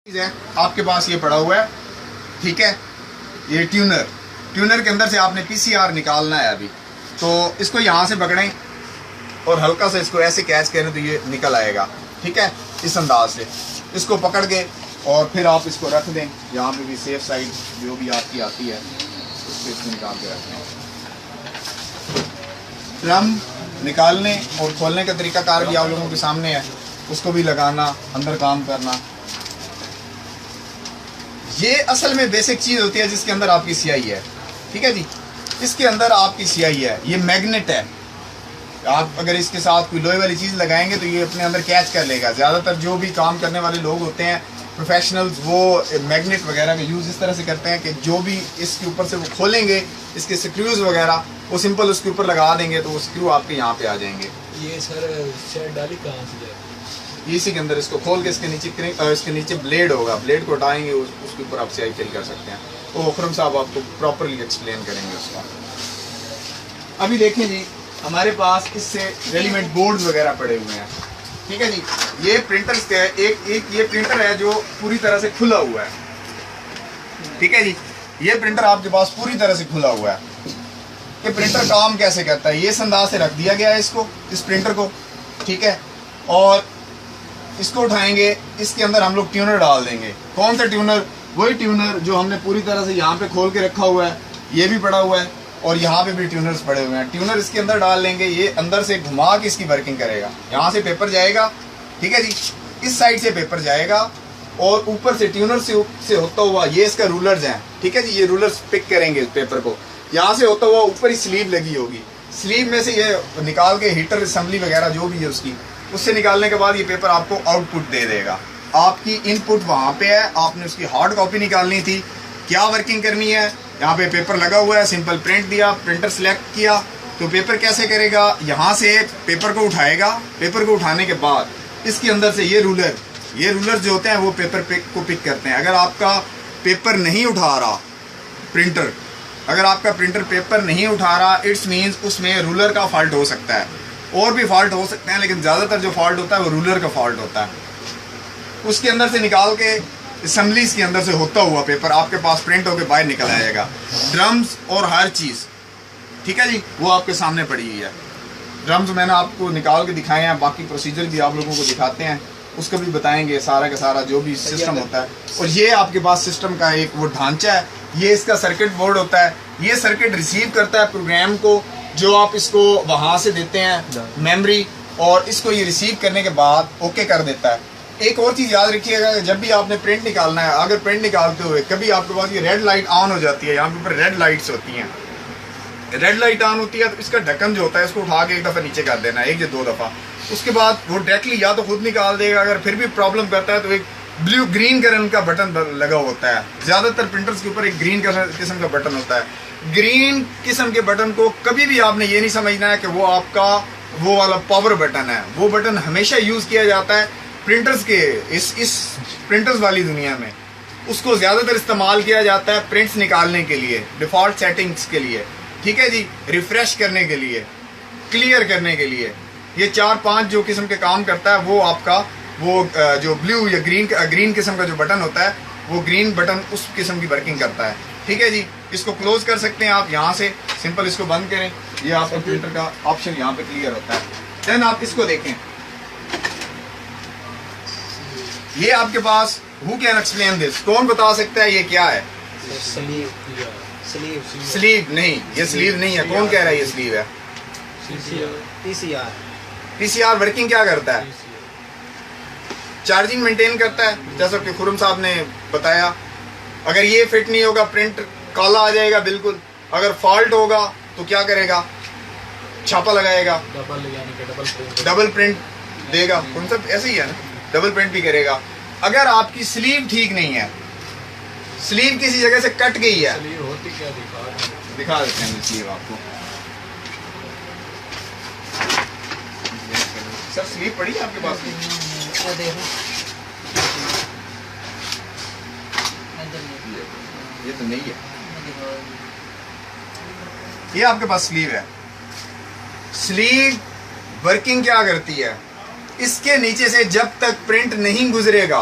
है आपके पास ये पड़ा हुआ है, ठीक है। ये ट्यूनर के अंदर से आपने पीसीआर निकालना है अभी। तो इसको यहाँ से पकड़ें और हल्का से इसको ऐसे कैच करें तो ये निकल आएगा, ठीक है। इस अंदाज से इसको पकड़ के और फिर आप इसको रख दें यहाँ पे भी सेफ साइड जो भी आपकी आती है उसको इसको निकाल के रख दें। ड्रम निकालने और खोलने का तरीकाकार भी आप लोगों के सामने है, उसको भी लगाना, अंदर काम करना। ये असल में बेसिक चीज़ होती है जिसके अंदर आपकी स्याही है, ठीक है जी। इसके अंदर आपकी स्याही है, ये मैग्नेट है। आप अगर इसके साथ कोई लोहे वाली चीज़ लगाएंगे तो ये अपने अंदर कैच कर लेगा। ज़्यादातर जो भी काम करने वाले लोग होते हैं प्रोफेशनल्स, वो मैग्नेट वगैरह का यूज़ इस तरह से करते हैं कि जो भी इसके ऊपर से वो खोलेंगे, इसके स्क्रूज वगैरह वो सिंपल उसके ऊपर लगा देंगे तो वो स्क्रू आपके यहाँ पे आ जाएंगे। ये सर शेड डाली कहाँ से जाए? इसी के अंदर इसको खोल के इसके नीचे ब्लेड होगा, ब्लेड को हटाएंगे, उसके ऊपर आप स्याही फिल कर सकते हैं। तो खुरम साहब आपको प्रॉपरली एक्सप्लेन करेंगे उसका। अभी देखें जी, हमारे पास इससे रेडीमेड बोर्ड्स वगैरह पड़े हुए हैं, ठीक है जी। ये प्रिंटर्स के एक ये प्रिंटर है जो पूरी तरह से खुला हुआ है, ठीक है जी। ये प्रिंटर आपके पास पूरी तरह से खुला हुआ है। ये प्रिंटर काम कैसे करता है, ये इस अंदाज से रख दिया गया है इसको, इस प्रिंटर को, ठीक है। और इसको उठाएंगे, इसके अंदर हम लोग ट्यूनर डाल देंगे। कौन सा ट्यूनर? वही ट्यूनर जो हमने पूरी तरह से यहाँ पे खोल के रखा हुआ है, ये भी पड़ा हुआ है और यहाँ पे भी ट्यूनर्स पड़े हुए हैं। ट्यूनर इसके अंदर डाल लेंगे, ये अंदर से घुमा के इसकी वर्किंग करेगा। यहाँ से पेपर जाएगा, ठीक है जी, इस साइड से पेपर जाएगा और ऊपर से ट्यूनर से होता हुआ ये इसका रूलर्स हैं, ठीक है जी। ये रूलर्स पिक करेंगे इस पेपर को, यहाँ से होता हुआ ऊपर ही स्लीव लगी होगी, स्लीव में से ये निकाल के हीटर असेंबली वगैरह जो भी है उसकी, उससे निकालने के बाद ये पेपर आपको आउटपुट दे देगा। आपकी इनपुट वहाँ पे है, आपने उसकी हार्ड कॉपी निकालनी थी, क्या वर्किंग करनी है। यहाँ पे पेपर लगा हुआ है, सिंपल प्रिंट दिया, प्रिंटर सेलेक्ट किया तो पेपर कैसे करेगा, यहाँ से पेपर को उठाएगा। पेपर को उठाने के बाद इसके अंदर से ये रूलर जो होते हैं वो पेपर को पिक करते हैं। अगर आपका पेपर नहीं उठा रहा प्रिंटर, अगर आपका प्रिंटर पेपर नहीं उठा रहा, इट्स मीन्स उसमें रूलर का फॉल्ट हो सकता है। और भी फॉल्ट हो सकते हैं लेकिन ज़्यादातर जो फॉल्ट होता है वो रूलर का फॉल्ट होता है। उसके अंदर से निकाल के असेंबलीज के अंदर से होता हुआ पेपर आपके पास प्रिंट होकर बाहर निकल आएगा। ड्रम्स और हर चीज़, ठीक है जी, वो आपके सामने पड़ी हुई है। ड्रम्स मैंने आपको निकाल के दिखाए हैं, बाकी प्रोसीजर भी आप लोगों को दिखाते हैं, उसको भी बताएंगे सारा का सारा जो भी सिस्टम होता है। और ये आपके पास सिस्टम का एक वो ढांचा है, ये इसका सर्किट बोर्ड होता है। ये सर्किट रिसीव करता है प्रोग्राम को जो आप इसको वहाँ से देते हैं मेमोरी, और इसको ये रिसीव करने के बाद ओके कर देता है। एक और चीज़ याद रखिएगा, जब भी आपने प्रिंट निकालना है, अगर प्रिंट निकालते हुए कभी आपके पास ये रेड लाइट ऑन हो जाती है, यहाँ पे ऊपर रेड लाइट्स होती हैं, रेड लाइट ऑन होती है तो इसका ढक्कन जो होता है इसको उठा के एक दफ़ा नीचे कर देना, एक या दो दफ़ा। उसके बाद वो डायरेक्टली या तो खुद निकाल देगा, अगर फिर भी प्रॉब्लम करता है तो एक ब्लू ग्रीन कलर का बटन लगा होता है। ज़्यादातर प्रिंटर्स के ऊपर एक ग्रीन किस्म का बटन होता है। ग्रीन किस्म के बटन को कभी भी आपने ये नहीं समझना है कि वो आपका वो वाला पावर बटन है। वो बटन हमेशा यूज़ किया जाता है प्रिंटर्स के इस प्रिंटर्स वाली दुनिया में। उसको ज़्यादातर इस्तेमाल किया जाता है प्रिंट्स निकालने के लिए, डिफ़ॉल्ट सेटिंग्स के लिए, ठीक है जी, रिफ़्रेश करने के लिए, क्लियर करने के लिए। ये 4-5 जो किस्म के काम करता है वो आपका वो जो ब्लू या ग्रीन किस्म का जो बटन होता है वो ग्रीन बटन उस किस्म की वर्किंग करता है, ठीक है जी। इसको क्लोज कर सकते हैं आप यहाँ से, सिंपल इसको बंद करें, ये आपका प्रिंटर का ऑप्शन यहाँ पे क्लियर होता है। देन आप इसको देखें, ये आपके पास हु कैन एक्सप्लेन दिस, कौन बता सकता है ये क्या है? स्लीव नहीं, ये स्लीव नहीं है। कौन कह रहा है ये स्लीव है? पीसीआर वर्किंग क्या करता है? चार्जिंग मेंटेन करता है, जैसा कि खुरम साहब ने बताया। अगर ये फिट नहीं होगा प्रिंट काला आ जाएगा बिल्कुल। अगर फॉल्ट होगा तो क्या करेगा? छापा लगाएगा, डबल प्रिंट देगा। कॉन्सेप्ट ऐसे ही है ना, डबल प्रिंट भी करेगा। अगर आपकी स्लीव ठीक नहीं है, स्लीव किसी जगह से कट गई है, स्लीव होती क्या दिखा देते हैं स्लीव आपको। सर स्लीव पड़ी है आपके पास? ये तो नहीं है, ये आपके पास स्लीव है। स्लीव वर्किंग क्या करती है? इसके नीचे से जब तक प्रिंट नहीं गुजरेगा,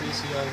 PCI